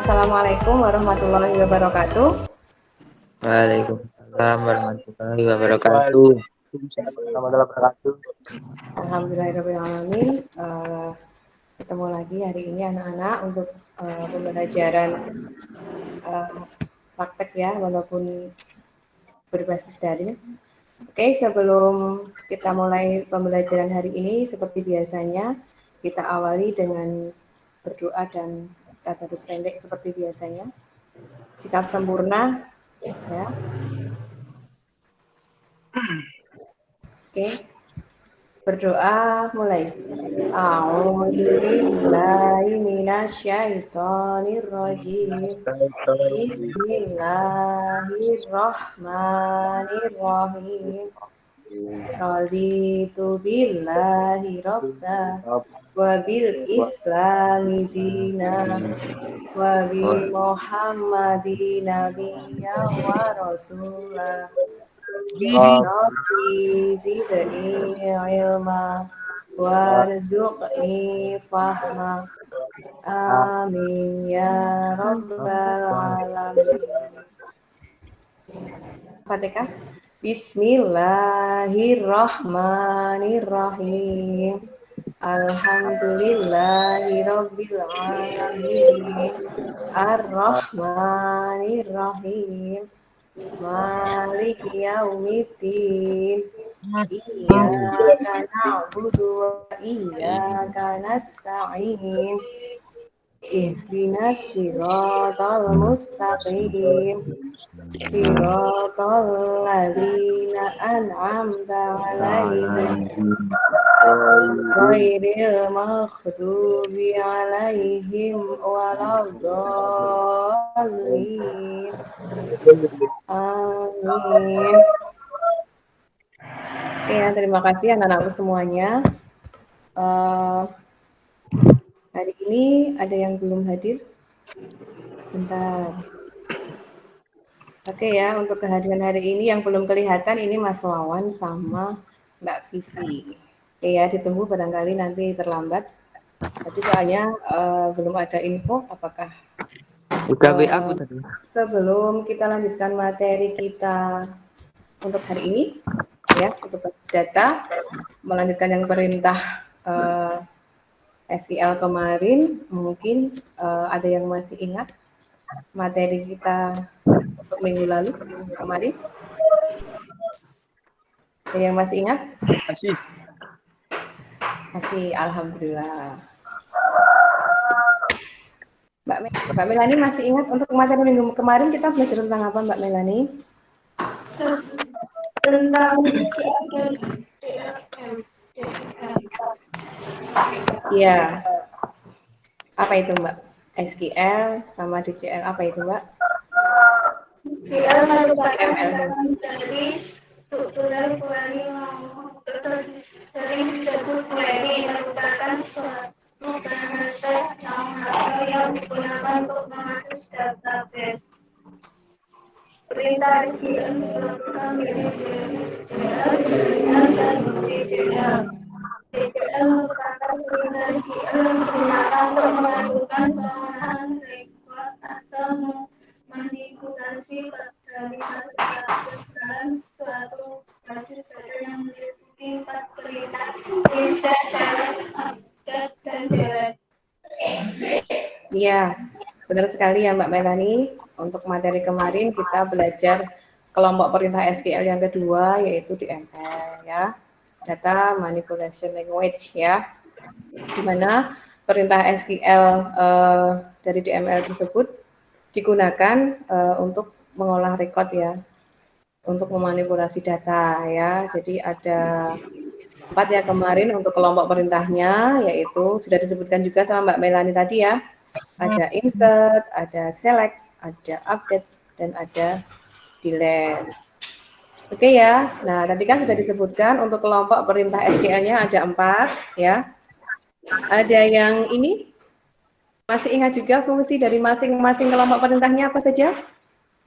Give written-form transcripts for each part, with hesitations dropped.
Assalamualaikum warahmatullahi wabarakatuh. Waalaikumsalam warahmatullahi wabarakatuh. Alhamdulillahirrahmanirrahim. Ketemu lagi hari ini anak-anak untuk pembelajaran praktek ya, walaupun berbasis daring. Oke, sebelum kita mulai pembelajaran hari ini, seperti biasanya, kita awali dengan berdoa dan tadarus pendek seperti biasanya. Sikap sempurna, ya. Oke, berdoa mulai. A'udzubillahi minasyaitonirrajim. Bismillahirrahmanirrahim. Raditu billahi rabba wa bil islami dina wa bi muhammadin nabiyya wa rasulah. Rabbi zidni ilma warzuqni fahma. Amin ya rabbal alamin. Fatihah. Bismillahirrahmanirrahim. Alhamdulillahirabbil alamin. Ar-Rahmanirrahim. Maliki yaumiddin. Iyyaka na'budu wa iyyaka nasta'in. Ihdinas siratal mustaqim. Siratal ladzina an'amta 'alaihim ghairil maghdubi 'alaihim waladdallin. Amin. Oke ya, terima kasih anak-anakku semuanya. Hari ini ada yang belum hadir? Bentar. Oke ya, untuk kehadiran hari ini yang belum kelihatan ini Mas Wawan sama Mbak Vivi. Oke ya, ditunggu barangkali nanti terlambat. Tadi soalnya belum ada info apakah sebelum kita lanjutkan materi kita untuk hari ini ya, untuk data melanjutkan yang perintah SQL kemarin, mungkin ada yang masih ingat materi kita untuk minggu lalu kemarin? Ada yang masih ingat? Masih, alhamdulillah. Mbak Melani masih ingat untuk materi minggu kemarin kita belajar tentang apa, Mbak Melani? Tentang Iya. Apa itu, Mbak? SQL sama DCL, apa itu, Mbak? SQL merupakan dari struktural query sering disebut query, merupakan suatu bahasa yang digunakan untuk mengakses database. Perintah SQL dilakukan dari DCL dan DCL. DCL merupakan perintah SQL yang digunakan untuk melakukan pengolahan record atau manipulasi kalimat dalam suatu basis data yang meliputi 4 perintah: insert, select, update, dan delete. Iya, benar sekali ya Mbak Melani. Untuk materi kemarin kita belajar kelompok perintah SQL yang kedua yaitu DML ya, Data Manipulation Language ya, di mana perintah SQL dari DML tersebut digunakan untuk mengolah record ya, untuk memanipulasi data ya. Jadi ada 4 ya kemarin untuk kelompok perintahnya, yaitu sudah disebutkan juga sama Mbak Melani tadi ya. Ada insert, ada select, ada update, dan ada delete. Oke ya, nah tadi kan sudah disebutkan untuk kelompok perintah SQL-nya ada 4 ya. Ada yang ini? Masih ingat juga fungsi dari masing-masing kelompok perintahnya apa saja?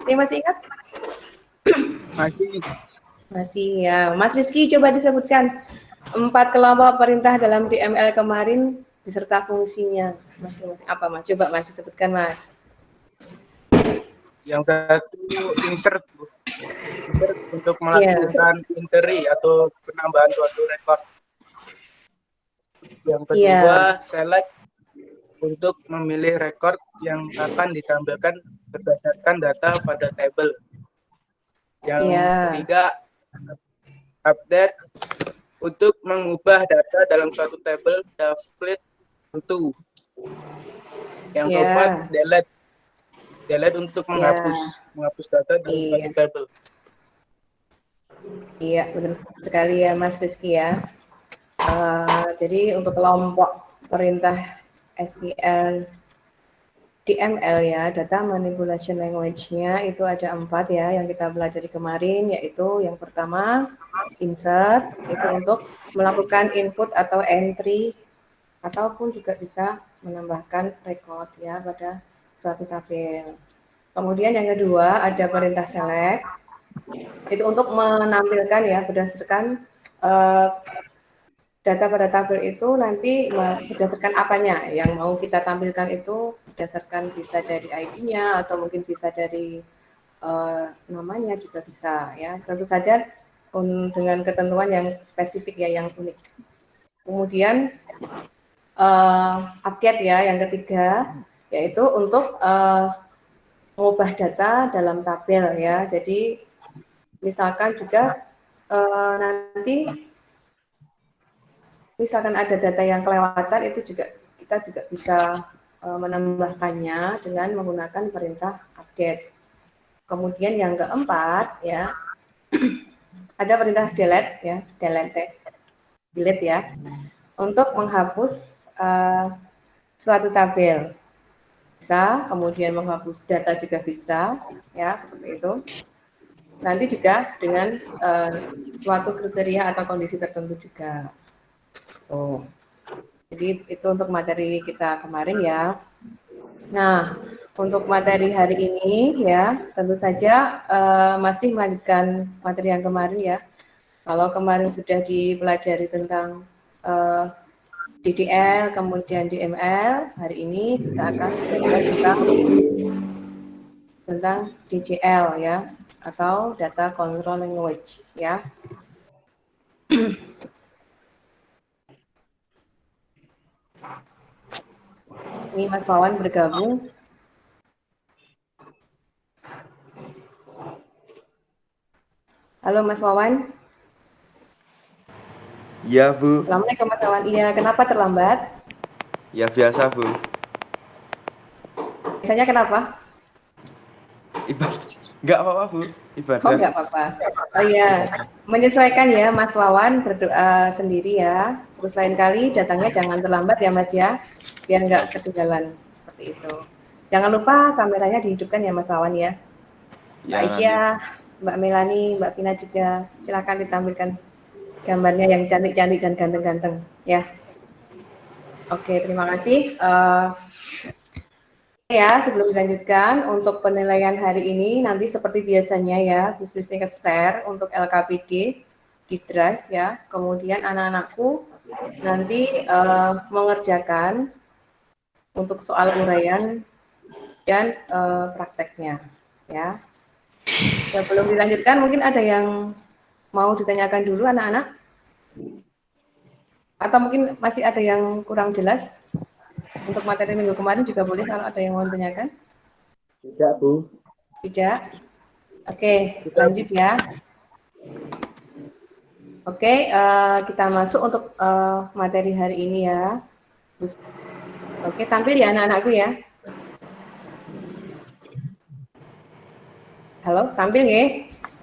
Ini masih ingat? Masih ya. Mas Rizky coba disebutkan 4 kelompok perintah dalam DML kemarin beserta fungsinya masing-masing apa Mas? Coba Mas sebutkan Mas. Yang satu insert, Bu. Insert untuk Iya. melakukan entry atau penambahan suatu rekor. Yang kedua, select untuk memilih rekor yang akan ditampilkan berdasarkan data pada tabel. Yang ketiga, update untuk mengubah data dalam suatu tabel Daflit to. Yang keempat, delete. Delete untuk menghapus data dalam suatu tabel. Iya, benar sekali ya Mas Rizky ya. Jadi untuk kelompok perintah SQL DML ya, Data Manipulation Language-nya itu ada 4 ya yang kita pelajari kemarin, yaitu yang pertama insert, itu untuk melakukan input atau entry ataupun juga bisa menambahkan record ya pada suatu tabel. Kemudian yang kedua ada perintah select, itu untuk menampilkan ya berdasarkan data pada tabel itu nanti berdasarkan apanya yang mau kita tampilkan itu berdasarkan bisa dari ID-nya atau mungkin bisa dari namanya juga bisa ya. Tentu saja dengan ketentuan yang spesifik ya, yang unik. Kemudian update ya yang ketiga, yaitu untuk mengubah data dalam tabel ya. Jadi misalkan juga nanti misalkan ada data yang kelewatan itu juga kita juga bisa menambahkannya dengan menggunakan perintah update. Kemudian yang keempat ya ada perintah delete ya, delete ya, untuk menghapus suatu tabel. Bisa, kemudian menghapus data juga bisa, ya seperti itu. Nanti juga dengan suatu kriteria atau kondisi tertentu juga. Oh. Jadi itu untuk materi kita kemarin ya. Nah, untuk materi hari ini ya, tentu saja masih melanjutkan materi yang kemarin ya. Kalau kemarin sudah dipelajari tentang DDL, kemudian DML, hari ini kita akan belajar tentang DCL ya, atau Data Control Language ya. Ini Mas Wawan bergabung. Halo Mas Wawan. Iya, Bu. Assalamualaikum Mas Wawan. Iya, kenapa terlambat? Ya biasa, Bu. Biasanya kenapa? Enggak apa-apa, Bu. Ibadah. Oh, enggak apa-apa. Oh iya, menyesuaikan ya Mas Wawan, berdoa sendiri ya. Terus lain kali datangnya jangan terlambat ya Mas ya, biar enggak ketinggalan seperti itu. Jangan lupa kameranya dihidupkan ya Mas Wawan ya. Mbak Aisyah, Mbak Melani, Mbak Vina juga, silakan ditampilkan gambarnya yang cantik-cantik dan ganteng-ganteng ya. Oke, terima kasih. Ya, sebelum dilanjutkan, untuk penilaian hari ini nanti seperti biasanya ya, khususnya share untuk LKPD di Drive ya. Kemudian anak-anakku nanti mengerjakan untuk soal uraian dan prakteknya ya. Sebelum dilanjutkan, mungkin ada yang mau ditanyakan dulu anak-anak? Atau mungkin masih ada yang kurang jelas? Untuk materi minggu kemarin juga boleh kalau ada yang mau ditanyakan. Tidak, Bu. Tidak? Oke, lanjut ya. Oke, kita masuk untuk materi hari ini ya. Oke, tampil ya anak-anakku ya. Halo, tampil ya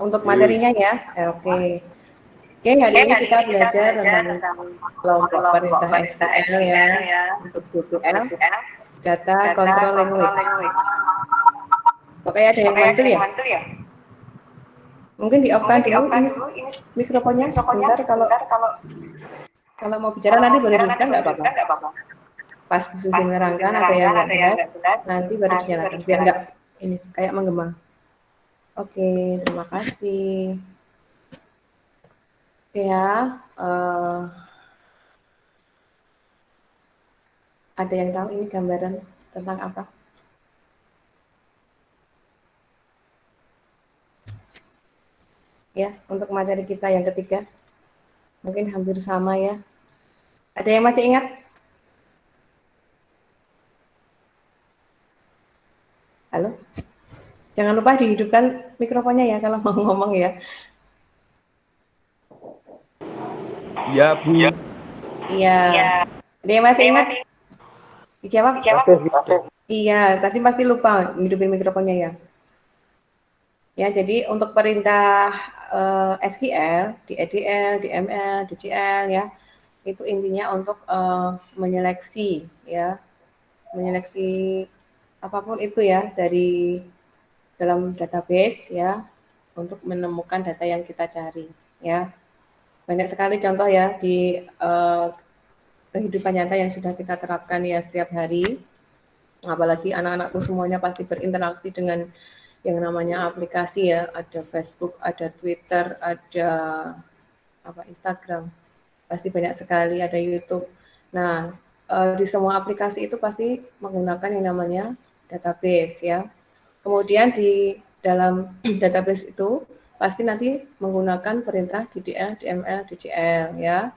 untuk materinya ya. Oke. Oke, hari ini kita belajar tentang kelompok perintah SQL ya, untuk DTL, Data Control Language. Oke, ada yang mantul ya? Mungkin di-off-kan dulu ini mikrofonnya sebentar, kalau mau bicara nanti boleh dibuka nggak apa-apa. Pas Susi menerangkan ada yang nggak jelas, nanti baru dinyalakan biar nggak ini kayak menggema. Oke, terima kasih. Ya, ada yang tahu ini gambaran tentang apa? ya untuk materi kita yang ketiga. Mungkin hampir sama ya. Ada yang masih ingat? Halo? Jangan lupa dihidupkan mikrofonnya ya kalau mau ngomong ya. Iya, Bu. Iya. Ada yang masih ingat? Dijawab? Iya, tadi pasti lupa hidupin mikrofonnya ya. Ya, jadi untuk perintah SQL, di EDL, di ML, DCL ya, itu intinya untuk menyeleksi ya, menyeleksi apapun itu ya dari dalam database ya untuk menemukan data yang kita cari ya. Banyak sekali contoh ya di kehidupan nyata yang sudah kita terapkan ya setiap hari. Apalagi anak-anakku semuanya pasti berinteraksi dengan yang namanya aplikasi ya, ada Facebook, ada Twitter, ada Instagram, pasti banyak sekali, ada YouTube. Nah, di semua aplikasi itu pasti menggunakan yang namanya database ya. Kemudian di dalam database itu pasti nanti menggunakan perintah DDL, DML, DCL ya.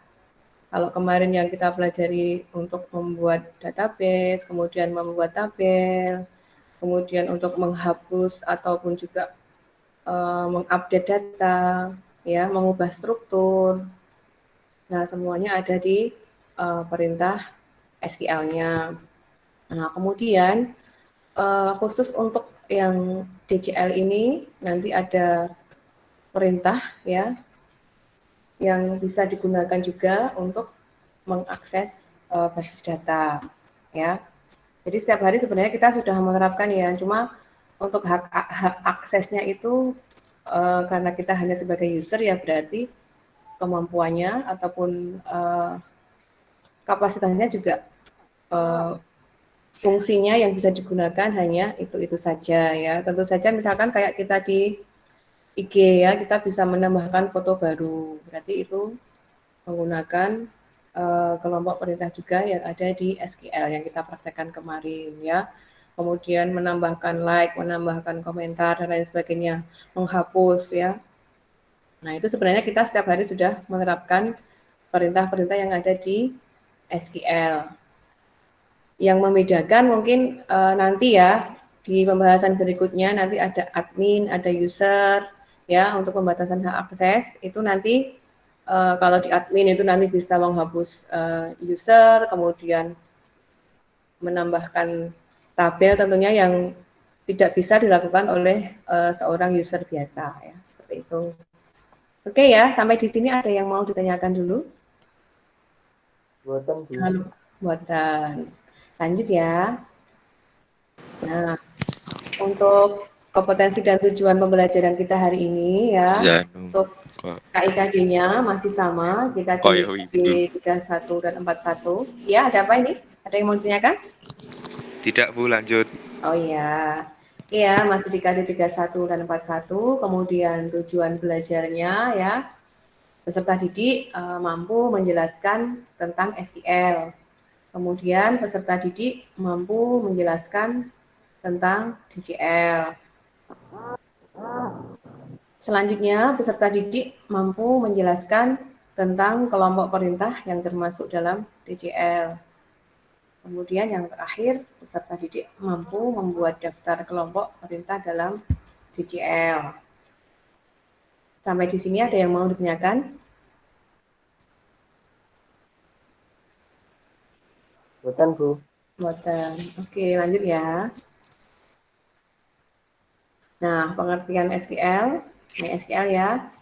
Kalau kemarin yang kita pelajari untuk membuat database, kemudian membuat tabel, kemudian untuk menghapus ataupun juga mengupdate data, ya, mengubah struktur. Nah, semuanya ada di perintah SQL-nya. Nah, kemudian khusus untuk yang DCL ini nanti ada perintah ya yang bisa digunakan juga untuk mengakses basis data ya. Jadi setiap hari sebenarnya kita sudah menerapkan ya, cuma untuk hak aksesnya itu karena kita hanya sebagai user ya berarti kemampuannya ataupun kapasitasnya juga fungsinya yang bisa digunakan hanya itu saja ya. Tentu saja misalkan kayak kita di IG ya, kita bisa menambahkan foto baru. Berarti itu menggunakan kelompok perintah juga yang ada di SQL yang kita praktekkan kemarin ya. Kemudian menambahkan like, menambahkan komentar dan lain sebagainya, menghapus ya. Nah, itu sebenarnya kita setiap hari sudah menerapkan perintah-perintah yang ada di SQL. Yang membedakan mungkin nanti ya di pembahasan berikutnya nanti ada admin, ada user ya untuk pembatasan hak akses itu nanti kalau di admin itu nanti bisa menghapus user, kemudian menambahkan tabel tentunya yang tidak bisa dilakukan oleh seorang user biasa ya seperti itu. Oke ya, sampai di sini ada yang mau ditanyakan dulu? Buatan, Bu. Buatan. Lanjut ya. Nah, untuk kompetensi dan tujuan pembelajaran kita hari ini ya, untuk KIKD-nya masih sama, kita di 31 dan 41. Ya, ada apa ini? Ada yang mau ditanyakan? Tidak, Bu, lanjut. Oh iya. Iya, masih di KD 31 dan 41, kemudian tujuan belajarnya ya, peserta didik mampu menjelaskan tentang SQL. Kemudian peserta didik mampu menjelaskan tentang DCL. Selanjutnya, peserta didik mampu menjelaskan tentang kelompok perintah yang termasuk dalam DCL. Kemudian yang terakhir, peserta didik mampu membuat daftar kelompok perintah dalam DCL. Sampai di sini ada yang mau ditanyakan? Buatan, Bu. Buatan. Oke, lanjut ya. Nah, pengertian SQL, MySQL ya.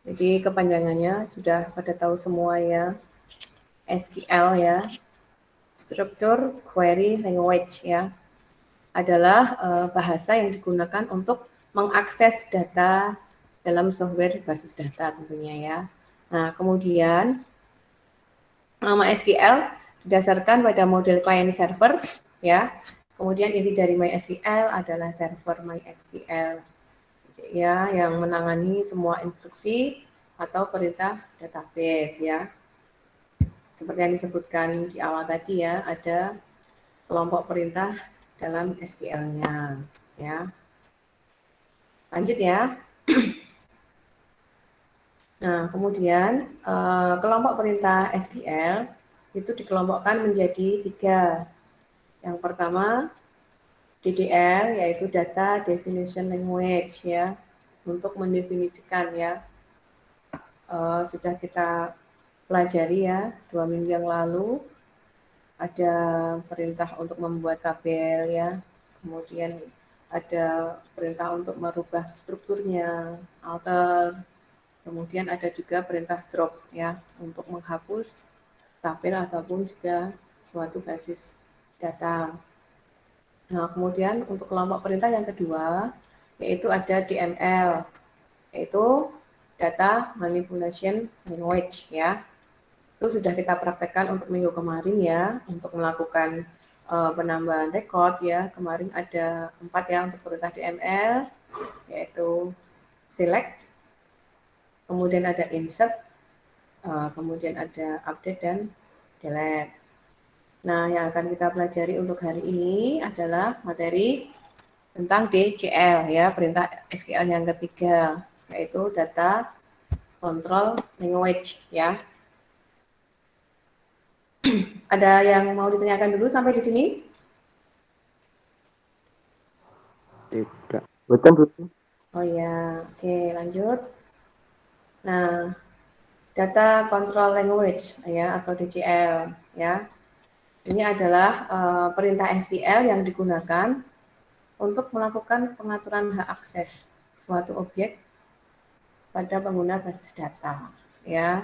Jadi kepanjangannya sudah pada tahu semua ya. SQL ya, Structure Query Language ya, adalah bahasa yang digunakan untuk mengakses data dalam software basis data tentunya ya. Nah, kemudian MySQL didasarkan pada model client server ya. Kemudian inti dari MySQL adalah server MySQL ya yang menangani semua instruksi atau perintah database ya. Seperti yang disebutkan di awal tadi ya, ada kelompok perintah dalam SQL-nya ya. Lanjut ya. Nah, kemudian kelompok perintah SQL itu dikelompokkan menjadi 3. Yang pertama DDL, yaitu Data Definition Language ya, untuk mendefinisikan ya. Sudah kita pelajari ya 2 minggu yang lalu, ada perintah untuk membuat tabel ya, kemudian ada perintah untuk merubah strukturnya, alter, kemudian ada juga perintah drop ya, untuk menghapus tabel ataupun juga suatu basis data. Nah, kemudian untuk kelompok perintah yang kedua, yaitu ada DML, yaitu Data Manipulation Language ya. Itu sudah kita praktekkan untuk minggu kemarin ya, untuk melakukan penambahan record ya. Kemarin ada 4 ya untuk perintah DML, yaitu select, kemudian ada insert, kemudian ada update dan delete. Nah, yang akan kita pelajari untuk hari ini adalah materi tentang DCL ya, perintah SQL yang ketiga, yaitu Data Control Language ya. Ada yang mau ditanyakan dulu sampai di sini? Tidak. Bukan, Bu. Oh ya, oke lanjut. Nah, Data Control Language ya, atau DCL ya. Ini adalah perintah SQL yang digunakan untuk melakukan pengaturan hak akses suatu objek pada pengguna basis data ya.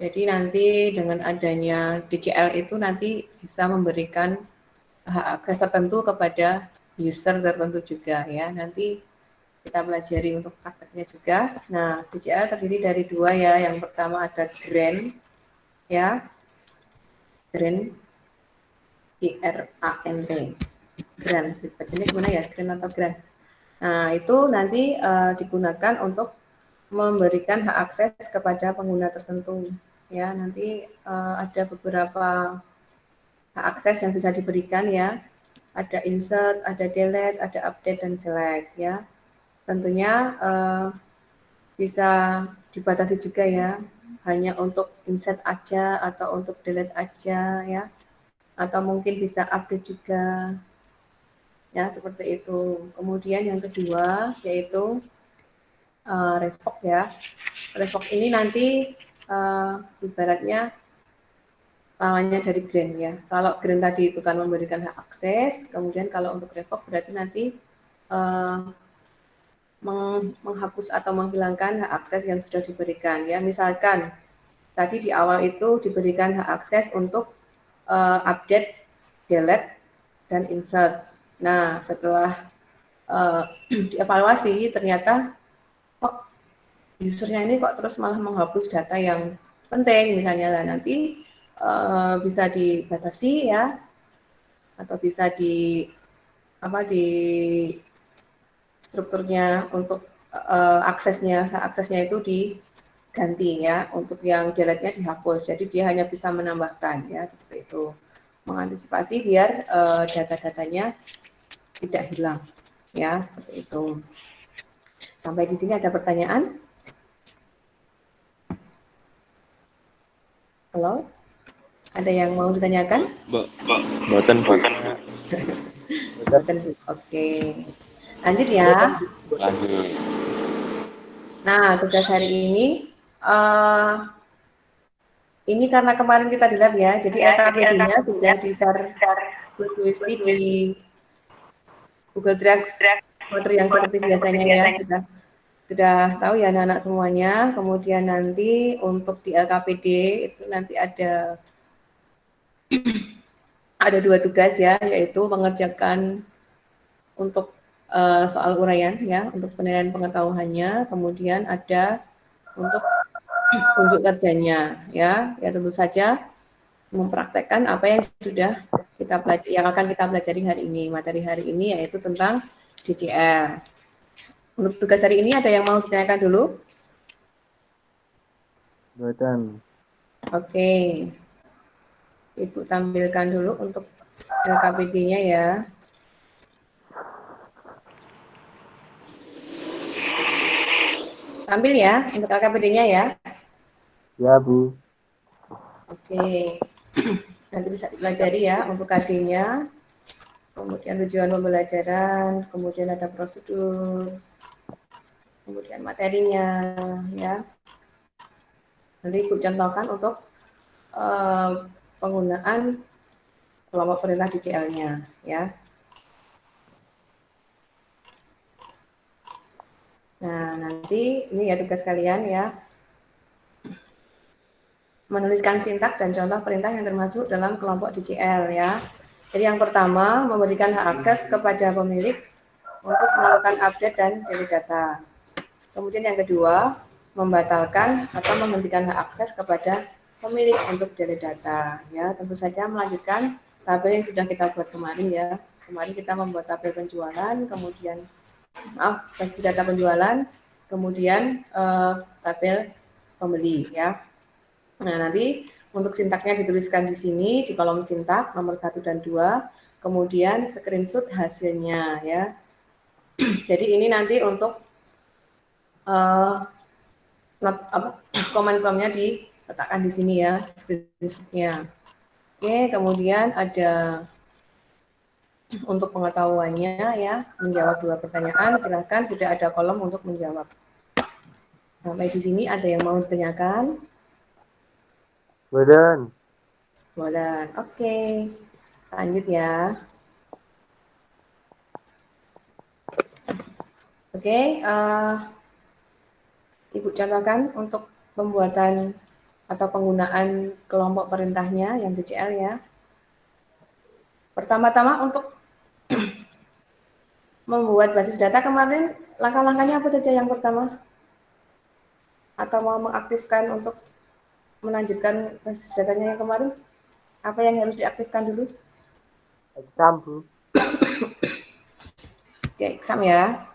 Jadi nanti dengan adanya DCL itu nanti bisa memberikan hak akses tertentu kepada user tertentu juga ya. Nanti kita pelajari untuk prakteknya juga. Nah, DCL terdiri dari 2 ya. Yang pertama ada grant ya. Grant, GRANT. Grant, bacanya gimana ya? Grant atau grant? Nah, itu nanti digunakan untuk memberikan hak akses kepada pengguna tertentu. Ya, nanti ada beberapa hak akses yang bisa diberikan ya. Ada insert, ada delete, ada update dan select ya. Tentunya bisa dibatasi juga ya, hanya untuk insert aja atau untuk delete aja ya, atau mungkin bisa update juga ya, seperti itu. Kemudian yang kedua yaitu revoke ya. Revoke ini nanti ibaratnya lawannya dari grant ya. Kalau grant tadi itu kan memberikan hak akses, kemudian kalau untuk revoke berarti nanti menghapus atau menghilangkan hak akses yang sudah diberikan ya. Misalkan tadi di awal itu diberikan hak akses untuk update, delete, dan insert. Nah, setelah dievaluasi ternyata kok usernya ini kok terus malah menghapus data yang penting misalnya lah, nanti bisa dibatasi ya, atau bisa di strukturnya untuk aksesnya itu diganti ya, untuk yang delete-nya dihapus. Jadi dia hanya bisa menambahkan ya, seperti itu. Mengantisipasi biar data-datanya tidak hilang ya, seperti itu. Sampai di sini ada pertanyaan? Halo? Ada yang mau ditanyakan? Bukan, Bu. Oke. Lanjut ya. Lanjut. Nah, tugas hari ini karena kemarin kita di lab ya, jadi LKPD-nya sudah di-share Gus Wisti di Google Drive folder yang seperti biasanya ya, sudah tahu ya anak-anak semuanya. Kemudian nanti untuk di LKPD itu nanti ada 2 tugas ya, yaitu mengerjakan untuk soal uraian ya, untuk penilaian pengetahuannya, kemudian ada untuk unjuk kerjanya ya. Ya tentu saja mempraktekkan apa yang sudah kita pelajari, yang akan kita pelajari hari ini. Materi hari ini yaitu tentang DCL. Untuk tugas hari ini ada yang mau ditanyakan dulu? Bukan. Oke. Ibu tampilkan dulu untuk LKPD-nya ya. Tampil ya untuk LKPD-nya ya. Ya, Bu. Oke. Nanti bisa dipelajari ya untuk KD-nya. Kemudian tujuan pembelajaran, kemudian ada prosedur, kemudian materinya ya. Nanti ikut contohkan untuk penggunaan kelompok perintah DCL-nya ya. Nah, nanti ini ya tugas kalian ya. Menuliskan sintak dan contoh perintah yang termasuk dalam kelompok DCL ya. Jadi yang pertama, memberikan hak akses kepada pemilik untuk melakukan update dan delete data. Kemudian yang kedua, membatalkan atau menghentikan hak akses kepada pemilik untuk delete data. Ya, tentu saja melanjutkan tabel yang sudah kita buat kemarin ya. Kemarin kita membuat tabel penjualan, kemudian basis data penjualan, kemudian tabel pembeli ya. Nah, nanti untuk sintaknya dituliskan di sini di kolom sintak nomor 1 dan 2, kemudian screenshot hasilnya ya. Jadi ini nanti untuk komen promnya diletakkan di sini ya, screenshotnya. Oke, kemudian ada untuk pengetahuannya ya, menjawab 2 pertanyaan, silahkan sudah ada kolom untuk menjawab. Sampai di sini ada yang mau ditanyakan? Badan. Boleh. Oke, lanjut ya. Oke, Ibu contohkan untuk pembuatan atau penggunaan kelompok perintahnya yang DCL ya. Pertama-tama untuk membuat basis data kemarin, langkah-langkahnya apa saja yang pertama? Atau mau mengaktifkan untuk melanjutkan basis datanya yang kemarin? Apa yang harus diaktifkan dulu? Exam, Bu. Oke, exam ya.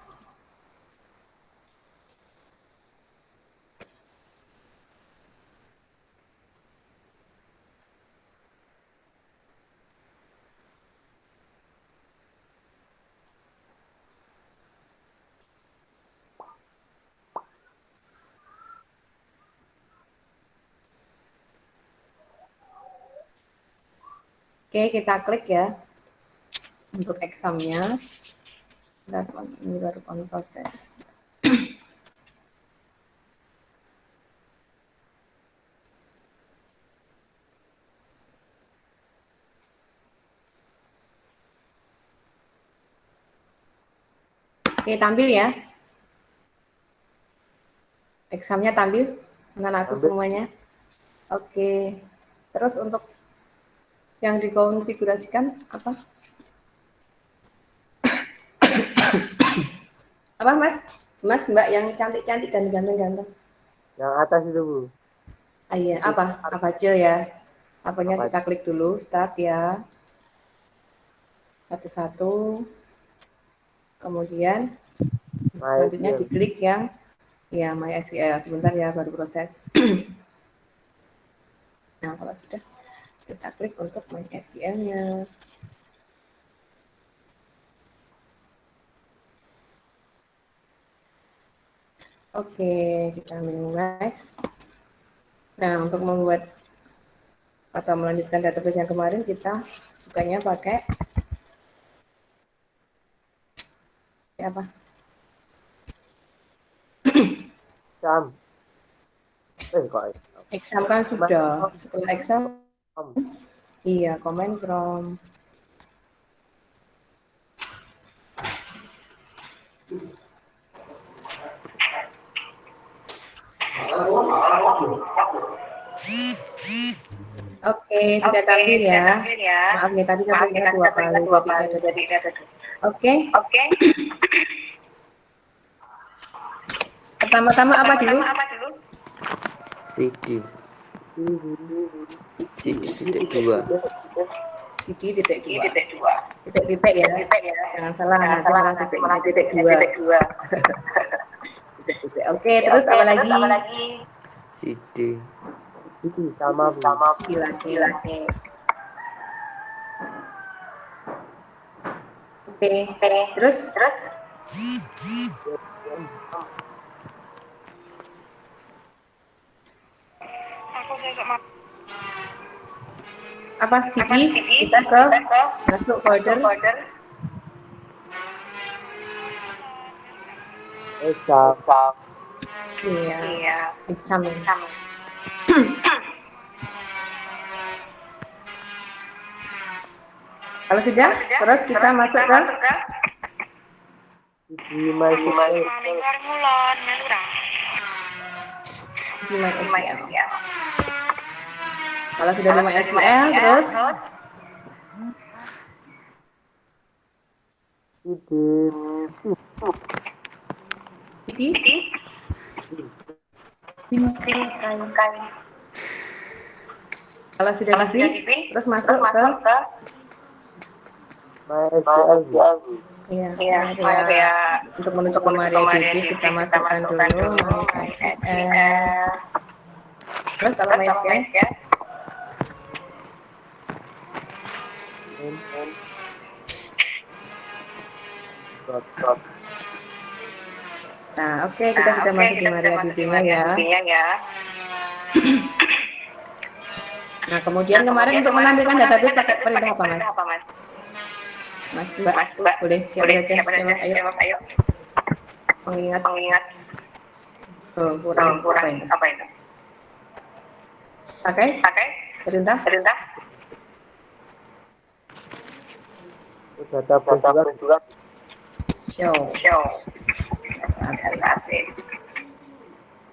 Oke, kita klik ya untuk examnya. Ini baru on proses. Oke, tampil ya. Examnya tampil, anak-anakku semuanya. Oke, terus untuk yang dikonfigurasikan apa? Apa Mas? Mas Mbak yang cantik-cantik dan ganteng-ganteng. Yang atas itu, Bu. Iya, apa? Apa aja ya? Apanya kita klik dulu, start ya. Satu-satu. Kemudian selanjutnya diklik yang ya MySQL. Sebentar ya, baru proses. Nah, kalau sudah kita klik untuk MySQL-nya. Oke, kita minimize. Nah, untuk membuat atau melanjutkan database yang kemarin, kita bukanya pakai apa? Exam. Kok Exam kan sudah. Setelah exam, iya, comment from. Oke, sudah tampil ya. Maaf ya, tadi saya kliknya 2 kali. Jadi ada. Oke. Pertama-tama apa dulu? CD. CD.2. CD.2. Titik-titik ya. Jangan salah, nanti malah titik-2. Oke, terus apa lagi? CD. Sama, Bu. Gila. Oke. Terus Apa CD? Kita ke masuk folder Exam. iya exam. Kalau sudah, terus kita masuk ke Di MySQL. di MySQL. Kalau sudah di MySQL, terus Edit. kalau sudah di terus masuk ke MySQL. Iya, untuk menuju ke MariaDB kita masukkan dulu MySQL. Terus kalau MySQL, nah oke, kita sudah masuk di MariaDB-nya ya. Nah kemudian kemarin untuk menampilkan database pakai perintah apa Mas? Mbak, boleh siap saja. Ayo. Mengingat. Oh, kurang apa itu? Pakai perintah. Database juga. Show.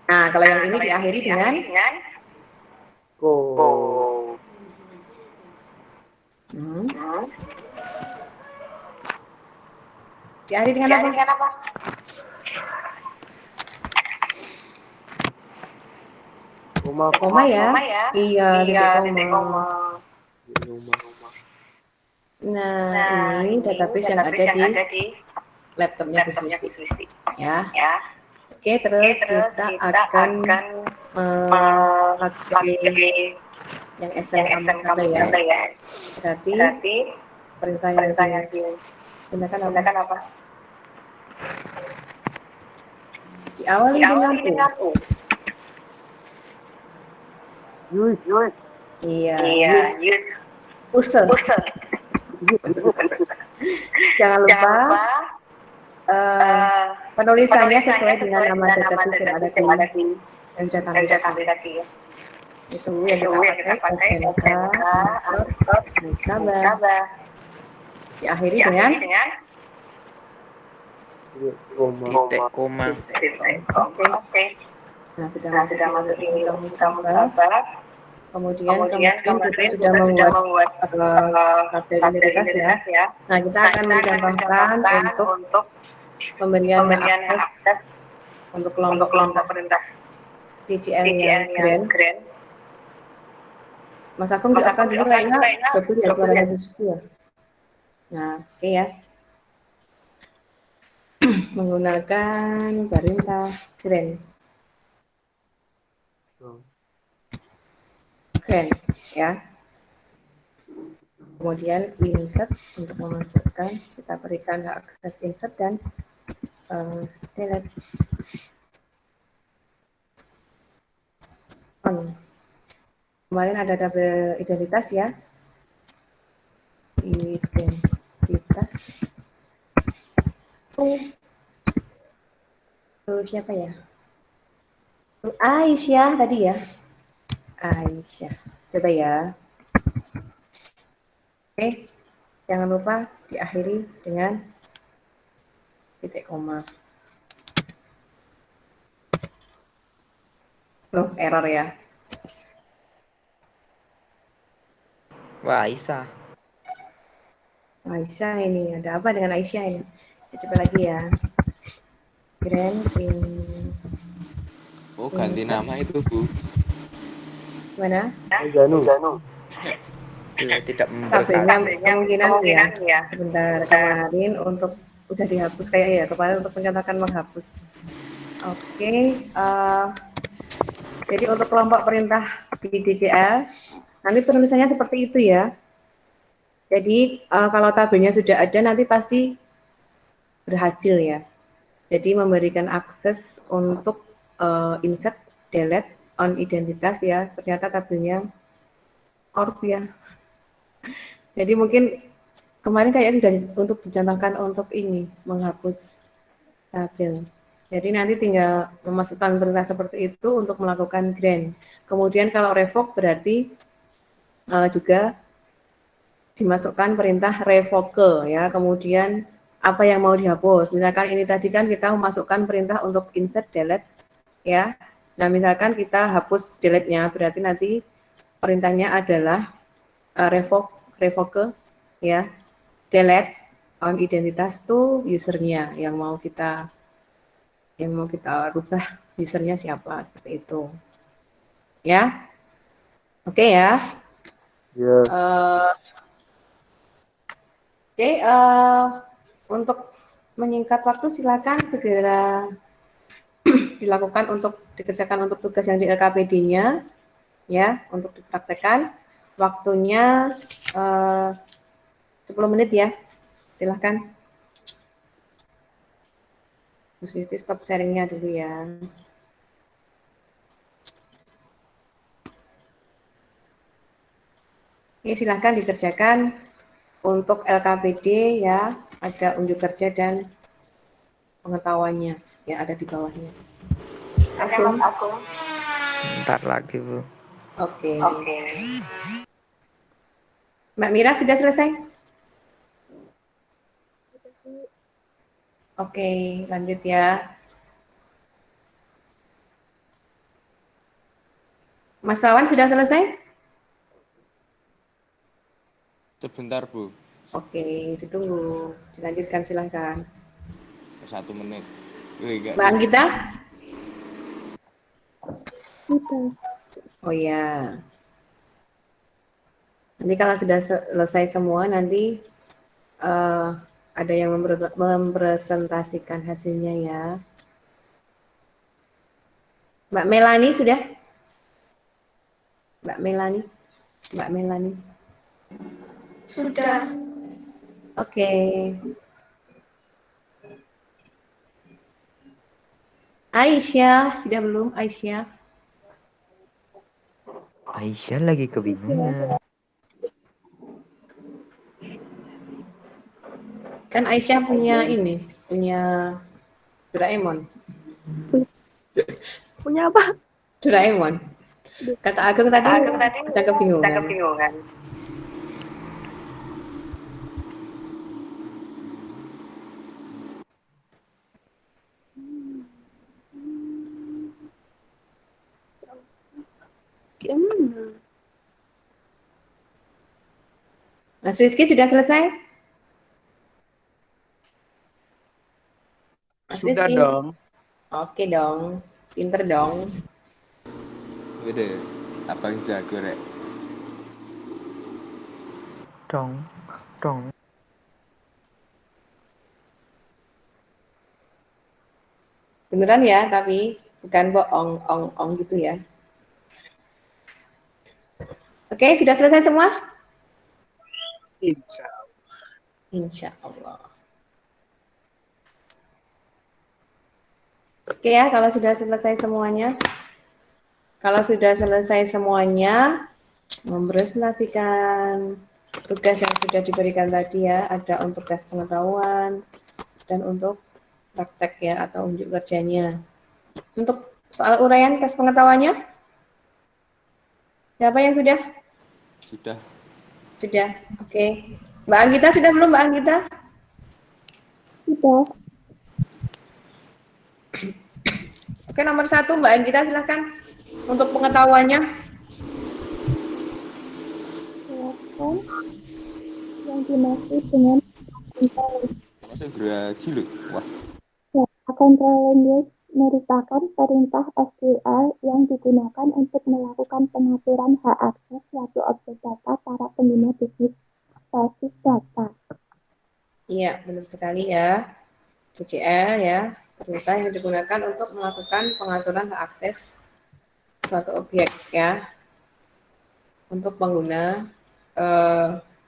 Nah, kalau yang ini diakhiri dengan Go. diakhiri dengan apa? Koma ya? Iya, titik koma. Nah, ini database yang ada di laptopnya Bu Swisti. Ya. Oke, terus kita akan memakai yang SMK ya. Berarti perintah yang digunakan apa? Diawali dengan U. Use. Iya, use. User. Jangan lupa penulisannya sesuai dengan nama database yang ada di yang sudah tampil tadi. Itu yang kita pakai SMK Mekaba. Diakhiri dengan Titik koma. Oke. Nah, sudah masuk di Mekaba. Kemudian kita sudah membuat tabel identitas ya. Nah, kita akan mencontohkan untuk pemberian akses untuk kelompok perintah DCL yang grand. Mas Agung jelaskan dulu kayaknya betul ya suaranya disusul ya. Nah, oke ya. Menggunakan perintah grand ya. Kemudian insert untuk memasukkan, kita berikan akses insert dan delete on. Kemarin ada tabel identitas ya. Identitas. Siapa ya? Aisyah tadi ya. Aisyah. Coba ya. Oke. Jangan lupa diakhiri dengan titik koma. Error ya. Wah, Aisyah. Aisyah ini, ada apa dengan Aisyah ini? Kita coba lagi ya. Grand Oh, ganti nama itu, Bu. Mana? Janu. Tidak Tabelnya kemungkinan ya. Sebentar, kemarin untuk udah dihapus kayak ya. Kemarin untuk pencetakan menghapus. Oke. Jadi untuk kelompok perintah di DCL, nanti penulisannya seperti itu ya. Jadi kalau tabelnya sudah ada nanti pasti berhasil ya. Jadi memberikan akses untuk insert, delete, on identitas ya, ternyata tabelnya org ya. Jadi mungkin kemarin kayak sudah untuk dicontohkan untuk ini, menghapus tabel. Jadi nanti tinggal memasukkan perintah seperti itu untuk melakukan grant. Kemudian kalau revoke berarti juga dimasukkan perintah revoke ya. Kemudian apa yang mau dihapus. Misalkan ini tadi kan kita memasukkan perintah untuk insert delete ya. Nah, misalkan kita hapus delete-nya, berarti nanti perintahnya adalah revoke ya. Delete on identitas to usernya yang mau kita rubah usernya siapa, seperti itu ya. Oke ya. Oke, untuk menyingkat waktu silakan segera dilakukan untuk dikerjakan untuk tugas yang di LKPD-nya ya, untuk dipraktekkan. Waktunya 10 menit ya. Silahkan. Bu Siti stop sharing-nya dulu ya. Oke, silahkan dikerjakan untuk LKPD ya, ada unjuk kerja dan pengetahuannya yang ada di bawahnya. Oke, Mas Agung. Ntar lagi, Bu. Oke. Mbak Mira sudah selesai? Oke, lanjut ya. Mas Lawan sudah selesai? Sebentar, Bu. Oke, ditunggu. Dilanjutkan silahkan. 1 menit. Mbak Anggita? Oh ya. Nanti kalau sudah selesai semua, nanti ada yang mempresentasikan hasilnya ya. Mbak Melani sudah? Mbak Melani. Sudah. Oke. Aisyah, sudah belum Aisyah? Aisyah lagi kebingungan. Kan Aisyah punya ini, punya Doraemon. Punya apa? Doraemon. Kata Agung tadi kita kebingungan. Gimana? Mas Rizky sudah selesai? Mas Sudah Rizky? dong. Oke dong, pinter dong. Udah, abang jago, Rek. Dong. Beneran ya, tapi bukan bohong gitu ya. Oke, sudah selesai semua? Insya Insya Allah. Oke ya, kalau sudah selesai semuanya. Kalau sudah selesai semuanya, mempresentasikan tugas yang sudah diberikan tadi ya, ada untuk tes pengetahuan dan untuk praktek ya atau unjuk kerjanya. Untuk soal uraian tes pengetahuannya, siapa yang sudah? Sudah. Sudah, oke. Mbak Anggita sudah belum, Mbak Anggita? Sudah. Oke, nomor 1 Mbak Anggita silahkan untuk pengetahuannya. Silakan yang dimaksud dengan Masih geragi loh. Wah, control language merupakan perintah SQL yang digunakan untuk melakukan pengaturan hak akses suatu objek data para pengguna bisnis basis data. Iya, benar sekali ya. DCL ya, perintah yang digunakan untuk melakukan pengaturan hak akses suatu objek ya untuk pengguna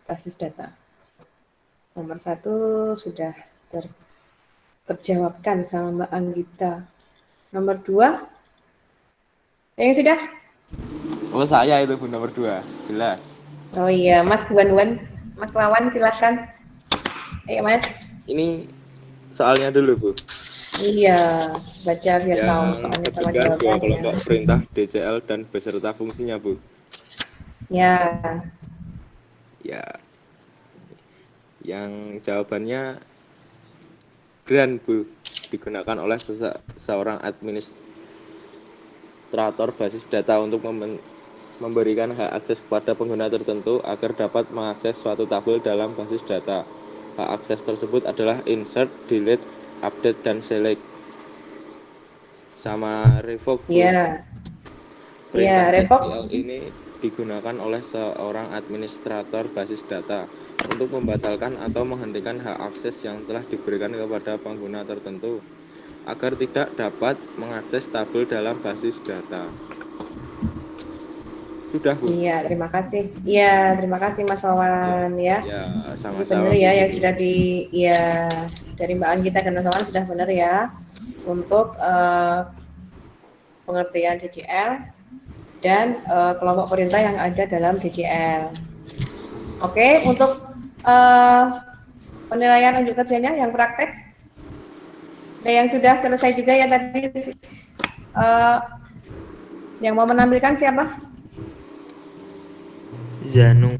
basis data. Nomor 1 sudah terjawabkan sama Mbak Anggita. Nomor 2 Yang sudah? Oh saya itu Bu nomor 2, jelas. Oh iya, Mas Wan, Mas Wawan silakan. Ayo Mas. Ini soalnya dulu Bu. Iya, baca biar tahu Yang soalnya sama ketiga dua jawabannya. kelompok perintah DCL dan beserta fungsinya Bu. Ya, Ya. Yang jawabannya Grand Bu, digunakan oleh seorang administrator basis data untuk memberikan hak akses kepada pengguna tertentu agar dapat mengakses suatu tabel dalam basis data. Hak akses tersebut adalah insert, delete, update, dan select. Sama revoke Bu. iya. Perintah Iya, revoke. SQL ini digunakan oleh seorang administrator basis data untuk membatalkan atau menghentikan hak akses yang telah diberikan kepada pengguna tertentu agar tidak dapat mengakses tabel dalam basis data. Sudah Bu? Iya, terima kasih. Iya, terima kasih Mas Wawan ya. Ya, Jadi sama-sama. benar ya Bu. yang sudah ya dari Mbak Anggita dan Mas Wawan sudah benar ya untuk pengertian DCL dan kelompok perintah yang ada dalam DCL. Oke, untuk penilaian unjuk kerjanya yang praktek, ada yang sudah selesai juga ya tadi. Yang mau menampilkan siapa? Zanu.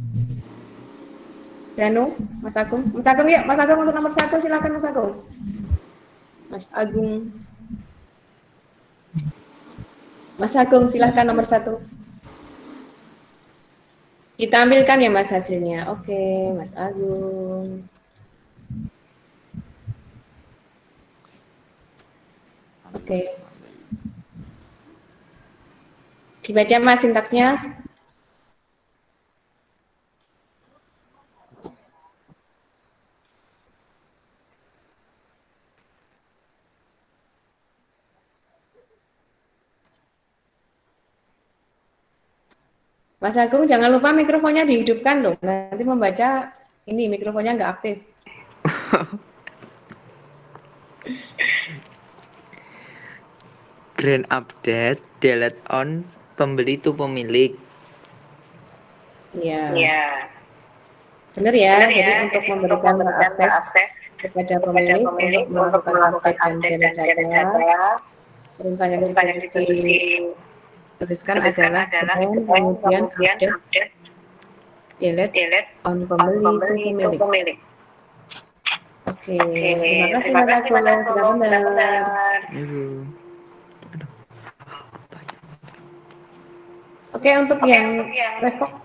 Danu, Mas Agung. Mas Agung yuk, Mas Agung untuk nomor 1 silakan Mas Agung. Mas Agung. Mas Agung silahkan nomor 1. Ditampilkan ya Mas hasilnya. Oke, Mas Agung. Oke. Dibaca Mas sintaknya. Mas Agung jangan lupa mikrofonnya dihidupkan loh. Nanti membaca ini mikrofonnya nggak aktif. Grand update, delete on, pembeli itu pemilik. Iya. Iya. Benar ya. Benar Jadi ya, untuk jadi memberikan akses akses kepada pemilik untuk melakukan update dan delete data. Perintah yang dituliskan adalah kemudian update delete on pembeli itu pemilik. Oke, terima kasih Mas Agung, sudah benar. Aduh. Oke, untuk yang revoke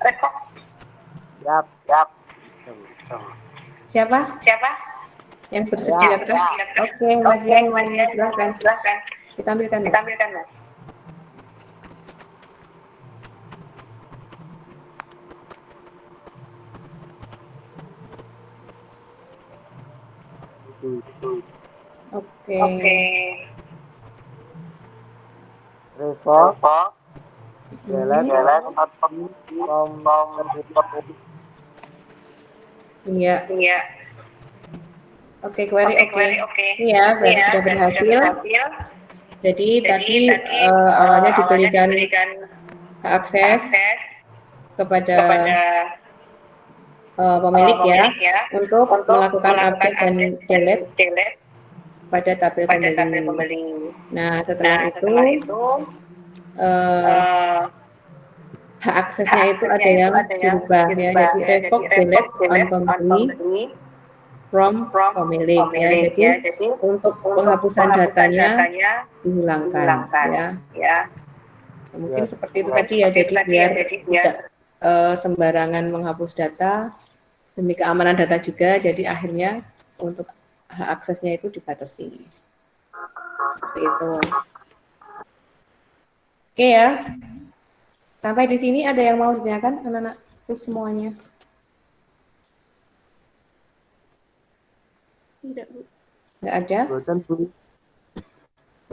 Yap. siapa? Yang bersedia kan? Oke, Mas Yan, silakan. Ditampilkan Mas. Mas. Oke. Revoke. Iya. Oke, query oke. Iya, berarti sudah berhasil. Jadi tadi awalnya diberikan akses kepada pemilik ya untuk melakukan update dan delete pada tabel pembeli. Nah, setelah itu hak aksesnya itu ada yang dirubah ya. Jadi revoke delete on pembeli from pemilik ya. Jadi untuk penghapusan datanya dihilangkan ya. Mungkin seperti itu tadi ya. Jadi biar tidak sembarangan menghapus data demi keamanan data juga. Jadi akhirnya untuk hak aksesnya itu dibatasi. Seperti itu. Oke ya. Sampai di sini ada yang mau ditanyakan anak-anakku semuanya? Tidak, Bu. Nggak ada?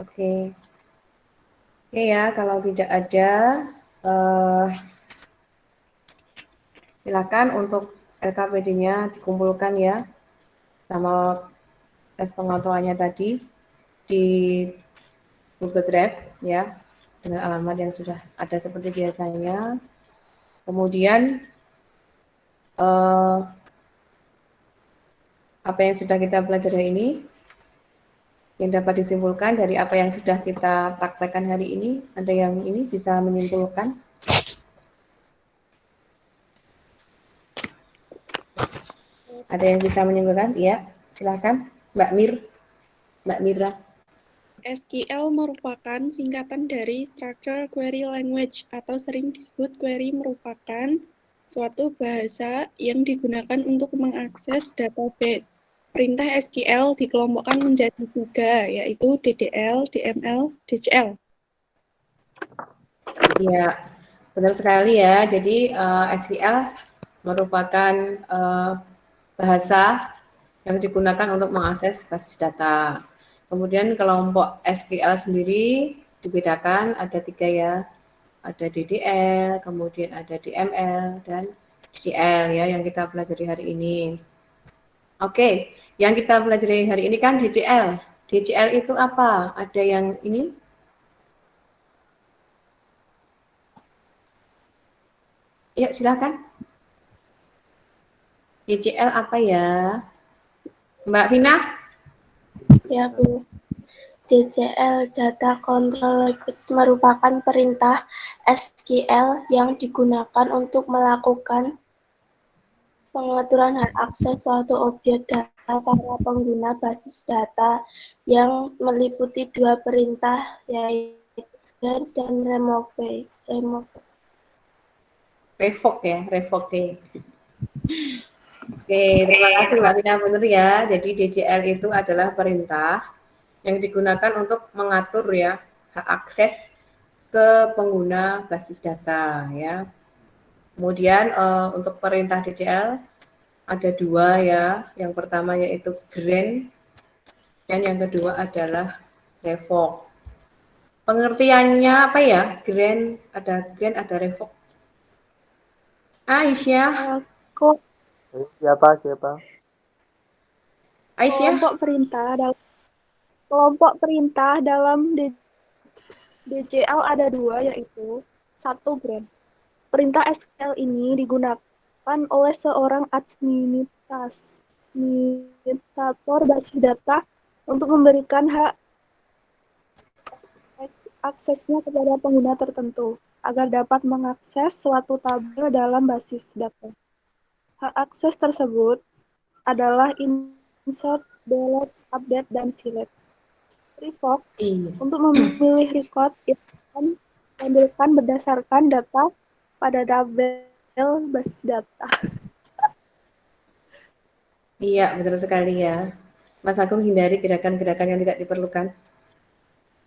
Oke. Oke ya, kalau tidak ada, silakan untuk LKPD-nya dikumpulkan ya, sama tes pengetahuannya tadi di Google Drive ya. dengan alamat yang sudah ada seperti biasanya. Kemudian apa yang sudah kita pelajari ini, yang dapat disimpulkan dari apa yang sudah kita praktekkan hari ini, ada yang ini bisa menyimpulkan? Ada yang bisa menyimpulkan? Iya, silakan Mbak Mira. SQL merupakan singkatan dari Structured Query Language atau sering disebut query merupakan suatu bahasa yang digunakan untuk mengakses database. Perintah SQL dikelompokkan menjadi 3, yaitu DDL, DML, DCL. Iya, benar sekali ya. Jadi SQL merupakan bahasa yang digunakan untuk mengakses basis data. Kemudian kelompok SQL sendiri dibedakan ada 3 ya. Ada DDL, kemudian ada DML, dan DCL ya yang kita pelajari hari ini. Oke, yang kita pelajari hari ini kan DCL. DCL itu apa? Ada yang ini? Ya, silakan. DCL apa ya? Mbak Vina? Ya, Bu. DCL Data Control Language merupakan perintah SQL yang digunakan untuk melakukan pengaturan hak akses suatu objek data para pengguna basis data yang meliputi 2 perintah, yaitu read dan remove. Revoke ya, revoke. Oke, terima kasih Mbak Vina, benar ya. Jadi DCL itu adalah perintah yang digunakan untuk mengatur ya hak akses ke pengguna basis data ya. Kemudian untuk perintah DCL ada 2 ya. Yang pertama yaitu grant dan yang kedua adalah revoke. Pengertiannya apa ya? Grant, ada revoke. Aisyah. Siapa? Aisyah. Kelompok perintah dalam DCL ada 2, yaitu 1 grant. Perintah SQL ini digunakan oleh seorang administrator basis data untuk memberikan hak aksesnya kepada pengguna tertentu agar dapat mengakses suatu tabel dalam basis data. Hak akses tersebut adalah insert, delete, update, dan select. Revoke untuk memilih record yang akan diambilkan berdasarkan data pada tabel basis data. Iya, betul sekali ya. Mas Agung hindari gerakan-gerakan yang tidak diperlukan.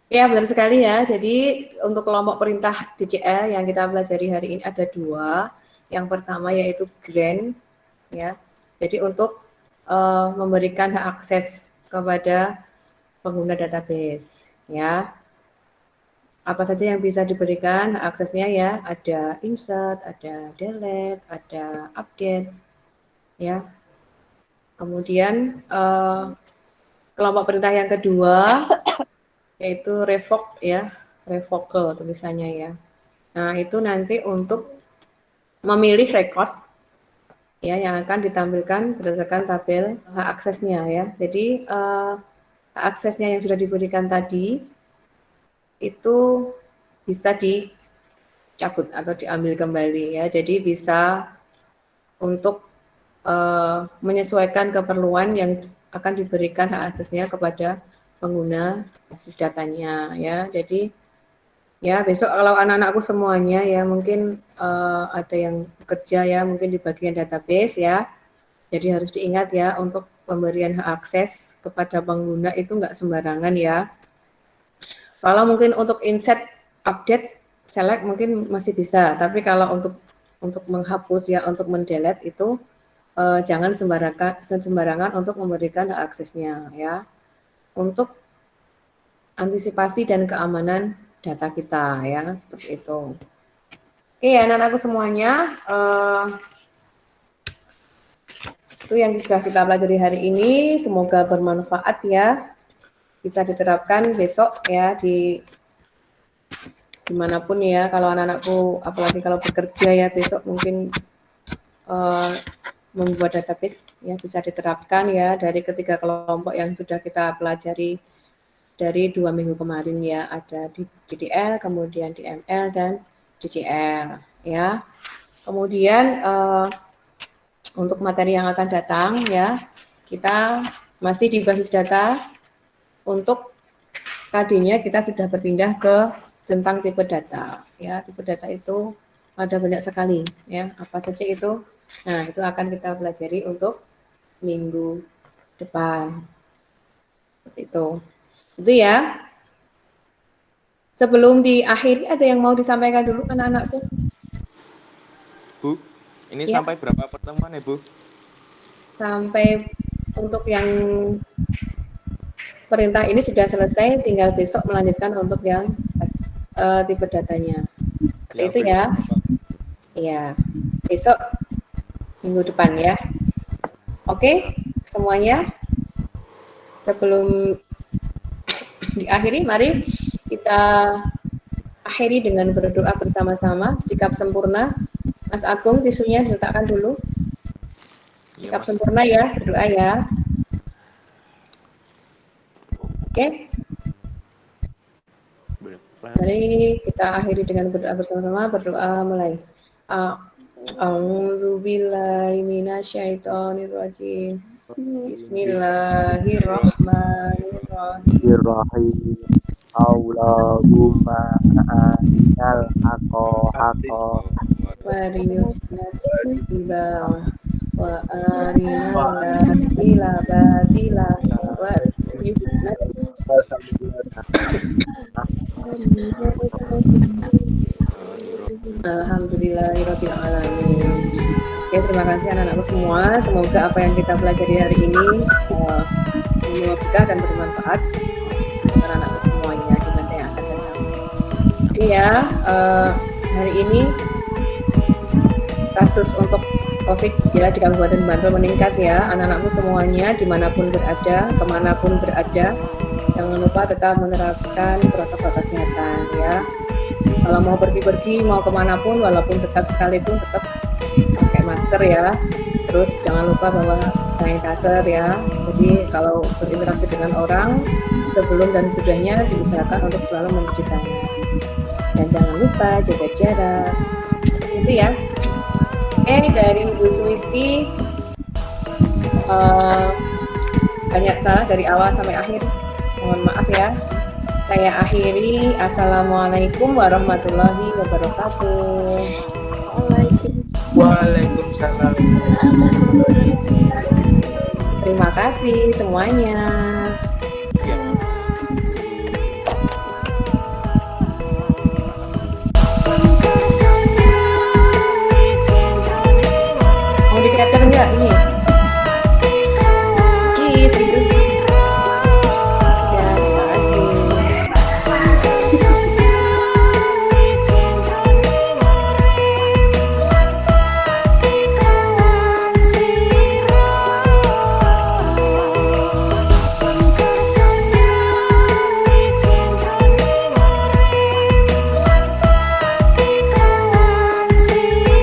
Ya, benar sekali ya. Jadi untuk kelompok perintah DCL yang kita pelajari hari ini ada 2. Yang pertama yaitu grant ya. Jadi untuk memberikan hak akses kepada pengguna database ya. Apa saja yang bisa diberikan hak aksesnya ya? Ada insert, ada delete, ada update ya. Kemudian kelompok perintah yang kedua yaitu revoke ya, revoke tulisannya ya. Nah, itu nanti untuk memilih record ya yang akan ditampilkan berdasarkan tabel hak aksesnya ya. Jadi hak aksesnya yang sudah diberikan tadi itu bisa dicabut atau diambil kembali ya. Jadi bisa untuk menyesuaikan keperluan yang akan diberikan hak aksesnya kepada pengguna basis datanya ya. Jadi ya besok kalau anak-anakku semuanya ya mungkin ada yang bekerja ya mungkin di bagian database ya. Jadi harus diingat ya untuk pemberian hak akses kepada pengguna itu nggak sembarangan ya. Kalau mungkin untuk insert, update, select mungkin masih bisa, tapi kalau untuk menghapus ya, untuk mendelete itu jangan sembarangan untuk memberikan hak aksesnya ya. Untuk antisipasi dan keamanan data kita ya, seperti itu. Oke ya anak-anakku semuanya, itu yang sudah kita pelajari hari ini, semoga bermanfaat ya. Bisa diterapkan besok ya di dimanapun ya, kalau anak-anakku apalagi kalau bekerja ya besok mungkin membuat database ya bisa diterapkan ya dari ketiga kelompok yang sudah kita pelajari dari 2 minggu kemarin ya, ada di DDL, kemudian DML dan DCL ya. Kemudian untuk materi yang akan datang ya, kita masih di basis data. Untuk tadinya kita sudah berpindah ke tentang tipe data ya. Tipe data itu ada banyak sekali ya, apa saja itu. Nah, itu akan kita pelajari untuk minggu depan. Seperti itu. Itu ya. Sebelum diakhiri ada yang mau disampaikan dulu anak-anakku? Bu, ini Ya. sampai berapa pertemuan ya, Bu? Sampai untuk yang perintah ini sudah selesai, tinggal besok melanjutkan untuk yang tipe datanya. Seperti itu ya. Iya, besok minggu depan ya. Oke, semuanya. Sebelum diakhiri, mari kita akhiri dengan berdoa bersama-sama. Sikap sempurna. Mas Agung, tisunya diletakkan dulu. Sikap sempurna ya, berdoa ya. Oke. Mari kita akhiri dengan berdoa bersama-sama. Berdoa mulai. A'udzubillahi minasyaitonirrajim. Bismillahirrahmanirrahim. Allahumma arinal haqqa wariyusnasibah wa arinal batila batila wa Alhamdulillahirabbil alamin. Oke, terima kasih anak-anakku semua. Semoga apa yang kita pelajari hari ini berguna dan bermanfaat untuk anak-anakku semuanya di masa yang akan datang. Oke ya, hari ini kasus untuk COVID ya di Kabupaten Bantul meningkat ya. Anak-anakku semuanya dimanapun berada, kemanapun berada, jangan lupa tetap menerapkan protokol kesehatan ya. Kalau mau pergi-pergi, mau kemanapun, walaupun dekat sekalipun tetap pakai masker ya. Terus jangan lupa bawa sanitizer ya. Jadi kalau berinteraksi dengan orang, sebelum dan sesudahnya diusahakan untuk selalu mencuci tangan. Dan jangan lupa jaga jarak. Itu ya. Dari Ibu Suwisti, banyak salah dari awal sampai akhir. Mohon maaf ya. Saya akhiri. Assalamualaikum warahmatullahi wabarakatuh. Waalaikumsalam. Terima kasih semuanya. Mau di-capture enggak? Ini